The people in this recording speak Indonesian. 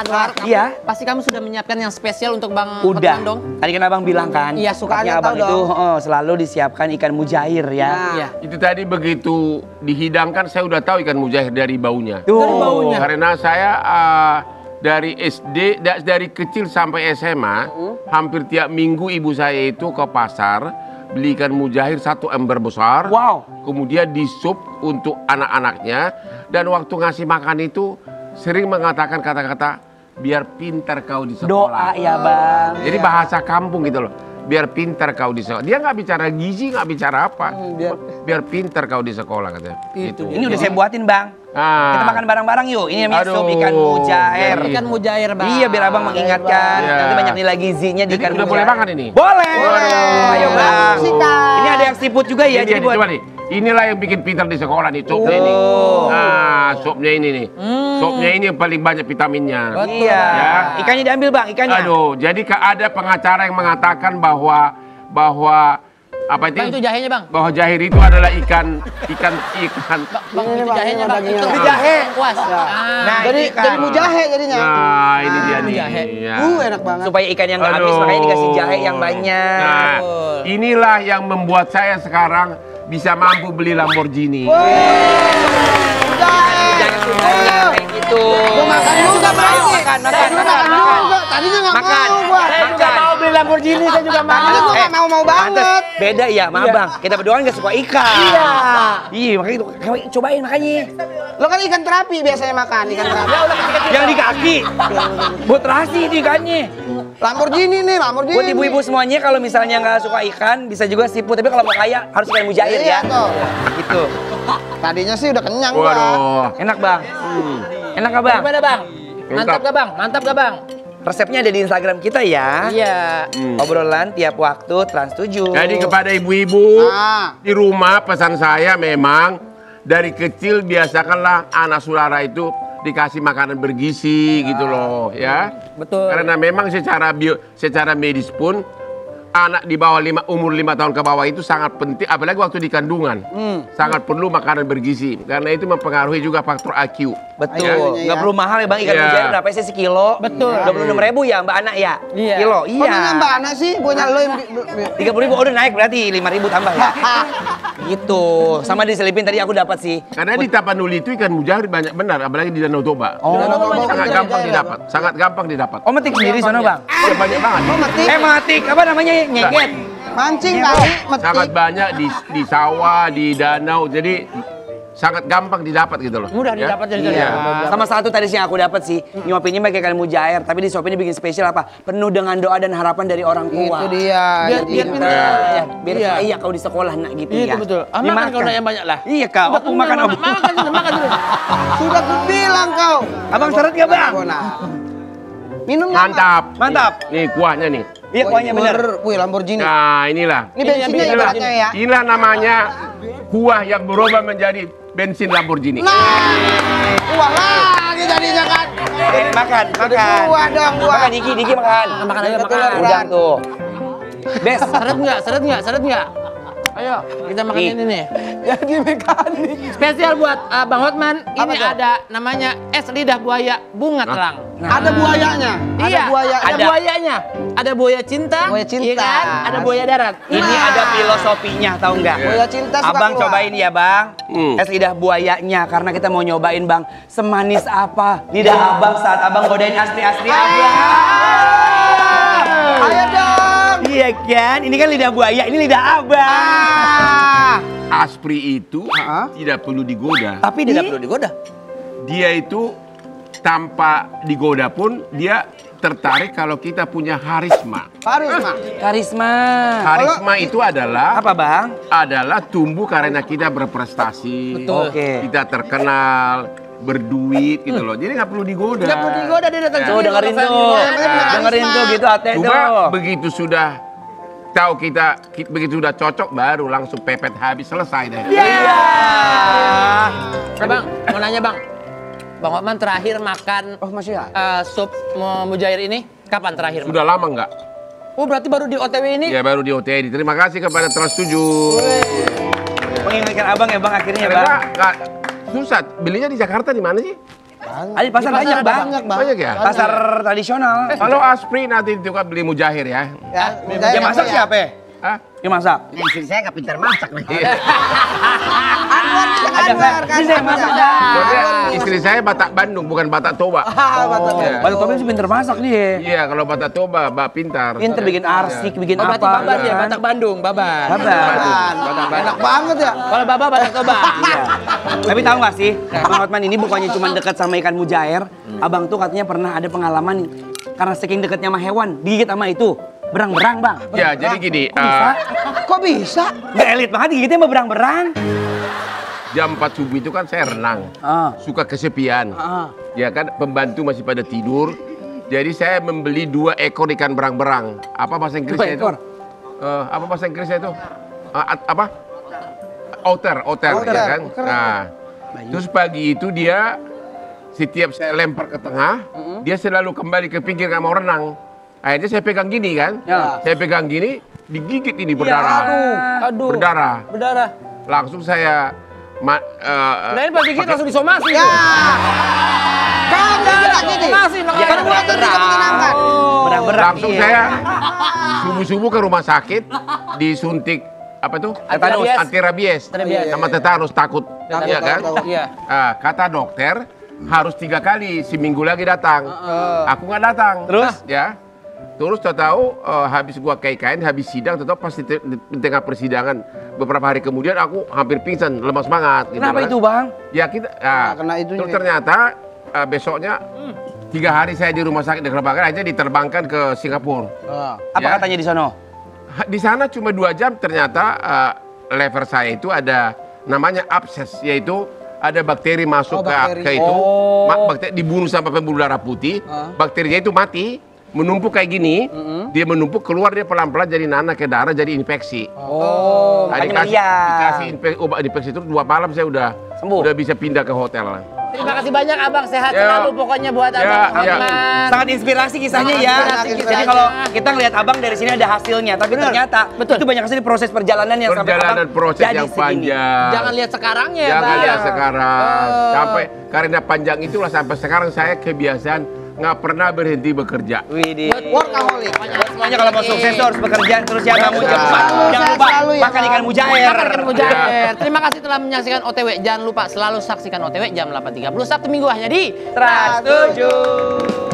Anwar. Iya. Pasti kamu sudah menyiapkan yang spesial untuk Bang Udah. Hotman dong. Tadi kan abang bilang kan. Iya, sukanya abang itu selalu disiapkan ikan mujair ya. Iya. Itu tadi begitu dihidangkan saya udah tahu ikan mujair dari baunya. Tuh. Dari baunya. Karena saya dari SD, dari kecil sampai SMA, hampir tiap minggu ibu saya itu ke pasar beli ikan mujair 1 ember besar. Wow. Kemudian disup untuk anak-anaknya, dan waktu ngasih makan itu sering mengatakan kata-kata biar pintar kau di sekolah. Doa ya bang. Jadi bahasa kampung gitu loh. Biar pintar kau di sekolah. Dia nggak bicara gizi, nggak bicara apa. Biar pintar kau di sekolah katanya. Gitu. Ini udah saya buatin bang. Ah. Kita makan bareng-bareng yuk. Ini namanya Aduh. sup ikan mujair. Ikan mujair, Bang. Iya biar abang mengingatkan. Iya. Nanti banyak nilai gizinya di Jadi ikan udah mujair. boleh makan ini? Boleh. Waduh. Ayo bang. Ini ada yang seafood juga ya. Ini, Jadi buat coba nih. Inilah yang bikin pintar di sekolah nih, supnya ini. Nah, supnya ini nih. Supnya ini yang paling banyak vitaminnya. Iya. Ya. Ikannya diambil bang, ikannya. Aduh, jadi ada pengacara yang mengatakan bahwa apa Bang, itu jahenya, Bang. bahwa jahir itu adalah ikan. Bang, itu jahenya, Bang. Itu jahe. Puas. Nah, Jadi ini kan. mujahe jadinya. Nah, ini dia nih. jahe. Ya. Enak banget. Supaya ikan yang nggak habis Aduh. makanya dikasih jahe yang banyak. Nah, inilah yang membuat saya sekarang bisa mampu beli Lamborghini. Jangan suka kayak gitu. Gua makan juga, Bang. Ayo, makan. Tadinya nggak Makan. mau gua. Saya juga mau beli Lamborghini, saya juga mau. Tadinya gua nggak mau banget. Pantes, beda ya sama abang. Kita berdua kan nggak suka ikan. Iya. Iya, makanya itu. Kamu cobain makanya. Lo kan ikan terapi biasanya makan, ikan terapi. Yang di kaki. Buat terasi itu ikannya. Lamborghini nih, Lamborghini. Buat ibu-ibu semuanya kalau misalnya nggak suka ikan, bisa juga seafood. Tapi kalau mau kaya harus ikan mujair Iya, ya. tuh. Gitu. Tadinya sih udah kenyang gua. Waduh. Enak bang. Enak nggak bang? Gimana, Bang? Mantap gak, Bang? Mantap gak, Bang? Resepnya ada di Instagram kita ya. Iya. Obrolan tiap waktu Trans 7. Jadi kepada ibu-ibu Ah. di rumah, pesan saya memang dari kecil biasakanlah anak saudara itu dikasih makanan bergizi gitu loh ya. Betul. Karena memang secara medis pun anak di bawah umur 5 tahun ke bawah itu sangat penting, apalagi waktu di kandungan. Sangat perlu makanan bergizi karena itu mempengaruhi juga faktor IQ. Betul. Ayunya Nggak ya. perlu mahal ya bang, ikan Iya. mujair berapa sih sekilo? Betul. 26.000 ya mbak Ana ya? Iya. Kilo, Kok iya. nanya Mbak Ana sih? Buahnya lo yang... 30.000 udah naik berarti 5.000 tambah ya? Gitu. Sama diselipin tadi aku dapat sih. Karena di Tapanuli itu ikan mujair banyak benar, apalagi di Danau Toba. Oh. Sangat gampang didapat, sangat gampang didapat. Oh metik sendiri sana bang? Ya, banyak banget. Metik. Apa namanya? Nyeget. Mancing kali, Sangat metik. banyak di sawah, di danau, jadi sangat gampang didapat gitu loh. Mudah Ya? didapat jadi Iya. Sama satu tadi sih yang aku dapat sih, nyuapinnya pakai ikan mujair, tapi di suapinnya bikin spesial apa? Penuh dengan doa dan harapan dari orang tua. Itu dia. Biar pintar. Ya, biar Iya. kaya kau di sekolah nak gitu ya. Itu betul. Ah, makan kau nak yang banyak lah. Iya kak, aku makan om. Makan dulu, makan dulu. Sudah kubilang kau. Abang seret gak bang? Minum Mantap. Nih kuahnya nih. Iya kuahnya bener. Wih, Lamborghini. Nah inilah. Ini bensinnya ibaratnya ya. Inilah namanya kuah yang berubah menjadi bensin Lamborghini. Nah, kuah lagi jadinya kan. Makan. Kuah dong, kuah. Makan Diki makan. Makan aja, Betul, makan. Bang. Udah tuh. Bes. Seret nggak? Ayo, kita makan Nih. ini nih. Jadi mekanik. Spesial buat Bang Hotman, ini tuh? ada namanya es lidah buaya bunga telang. Ada buayanya. Iya, buaya. ada buayanya. Ada buaya cinta, Buaya cinta. iya kan? Ada buaya darat. Ini ada filosofinya, tahu nggak? Buaya cinta suka Abang keluar. cobain ya bang, es lidah buayanya karena kita mau nyobain bang, semanis apa lidah abang saat abang godain asli-asli abang. Ayo dong. Iya kan, ini kan lidah buaya, ini lidah abang. Aspri itu tidak perlu digoda. Tapi Tidak perlu digoda. Dia itu tanpa digoda pun dia tertarik kalau kita punya harisma. karisma. Harisma itu adalah Apa bang? adalah tumbuh karena kita berprestasi. Betul. Oke. Kita terkenal, berduit gitu loh. Jadi nggak perlu digoda. Tidak perlu digoda, dia datang Tuh sendiri. dengerin kalau tuh, fan-nya. dengerin tuh gitu ate Cuma tuh. begitu sudah tahu kita begitu sudah cocok baru langsung pepet habis selesai deh. Iya. Bang, mau nanya bang. Bang Hotman terakhir makan masih ya? sup mujair ini kapan terakhir? Sudah lama nggak? Oh berarti baru di OTW ini? Ya baru di OTD. Terima kasih kepada Trans 7. Mengingatkan abang ya bang akhirnya bang. Karena susah. Belinya di Jakarta di mana sih? Ada di pasar banyak, Bang. Banyak ya? Pasar tradisional. Kalau Aspri nanti juga beli mujahir ya. Yang masak siapa? Hah? Yang masak? Istri saya nggak pintar masak nih. Anwar bisa Ada Anwar Ini saya yang masak dah. Soalnya istri saya Batak Bandung, bukan Batak Toba. Iya. Batak Toba sih pinter masak dia. Iya, kalau Batak Toba, Mbak pintar. Pinter bikin arsik, bikin Oh, apa. berarti Babar ya, kan? Batak Bandung, Babar. Babar. Enak banget ya. Kalau Babar Batak Toba. Iya. Tapi tahu nggak sih, Bang Hotman ini bukannya cuma dekat sama ikan mujair, abang tuh katanya pernah ada pengalaman karena saking dekatnya sama hewan, digigit sama itu. Berang-berang, Bang. Ya, jadi gini, Kok bisa? Nggak elit banget digigitnya sama berang-berang. jam 4 subuh itu kan saya renang. Suka kesepian. Ya kan, pembantu masih pada tidur. Jadi saya membeli 2 ekor ikan berang-berang. Apa bahasa Inggrisnya itu? Apa bahasa Inggrisnya itu? Apa? Otter, ya kan? Nah, terus pagi itu dia setiap saya lempar ke tengah, dia selalu kembali ke pinggir nggak mau renang. Akhirnya saya pegang gini kan, saya pegang gini, digigit ini berdarah. Aduh. Berdarah. Langsung saya, Lain pas gigit langsung disomasi. Ya. Kamu jelas ini. Somasi, makanya. Kan gua tadi menyenangkan. Berang-berang. langsung saya subuh-subuh ke rumah sakit, disuntik apa tuh? Anti-rabies. Anti-rabies. Sama tetanus takut, ya kan? Iya. Kata dokter harus 3 kali, seminggu lagi datang. Aku nggak datang. Terus? Ya. Terus tahu habis gua kain habis sidang, tahu pas di tengah persidangan beberapa hari kemudian aku hampir pingsan, lemas banget. Gitu Kenapa kan. itu, Bang? Ya kita, kena itunya terus gitu. ternyata besoknya 3 hari saya di rumah sakit Dekrabakan aja diterbangkan ke Singapura. Apa Ya. katanya di sono? Di sana cuma 2 jam ternyata lever saya itu ada namanya abses, yaitu ada bakteri masuk ke itu, bakteri dibunuh sampai pembuluh darah putih, bakterinya itu mati, menumpuk kayak gini, dia menumpuk keluar dia pelan-pelan jadi nanah ke darah jadi infeksi. Makanya Dikasih obat infeksi itu 2 malam saya udah Sembuh. udah bisa pindah ke hotel. Terima kasih banyak Abang, sehat Ya. selalu pokoknya buat Ya, Abang ya. Hotman. Sangat inspirasi kisahnya ya. Sangat inspirasi Jadi kisahnya. kalau kita ngelihat abang dari sini ada hasilnya, tapi ternyata itu banyak sekali proses perjalanan yang sampai Perjalanan abang proses jadi yang segini. panjang. Jangan lihat sekarangnya ya, Jangan Bang. lihat sekarang. Sampai karena panjang itulah sampai sekarang saya kebiasaan nggak pernah berhenti bekerja. Widih. Workaholic. Semuanya kalau mau sukses tuh harus bekerja terus ya, bangun jam 4. Selalu, Jangan saya lupa selalu ya, makan Bang. ikan mujair. Makan ikan mujair. Terima kasih telah menyaksikan OTW. Jangan lupa selalu saksikan OTW jam 8.30 Sabtu Minggu hanya di Trans 7.